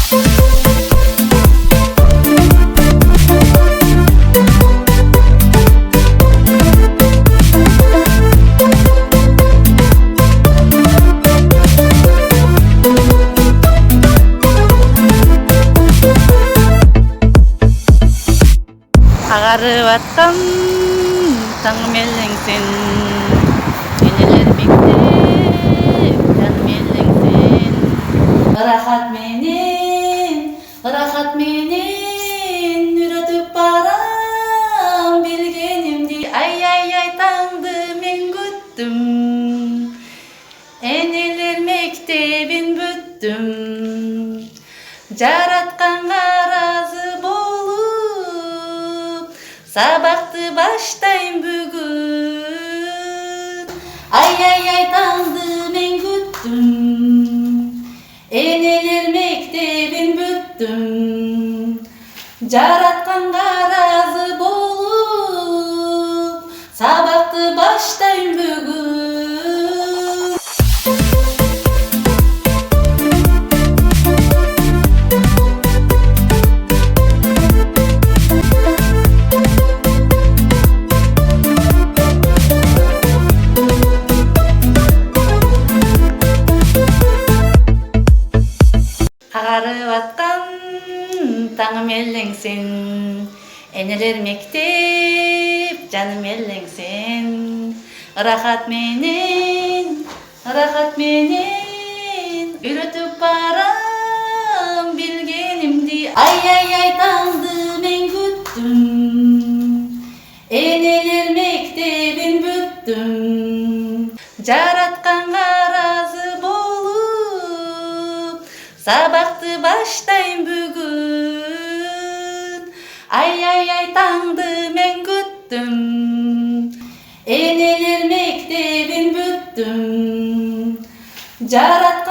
Агарып аткан таң мелеңсин, энелер мектеп жан мелеңсин. Рахат менен үйрөтүп барам билгенимди. Ай таңды мен күттүм, энелер мектебин бүттүм. Жаратканга ыраазы болуп, сабакты баштайм бүгүн. Ай таңды мен күттүм, энелер мектебин бүттүм. Жаратканга ыраазы болуп, сабакты баштайм бүгүн. Агарып аткан таң мелеңсин, энелер мектеп жаным мелеңсин. Рахат менен үйрөтүп барам билгенимди. Ай таңды мен күттүм, энелер мектебин бүттүм. Жаратканга ыраазы болуп, сабакты баштайм бүгүн. Ай таңды мен күттүм, энелер мектебин бүттүм. Жаратканга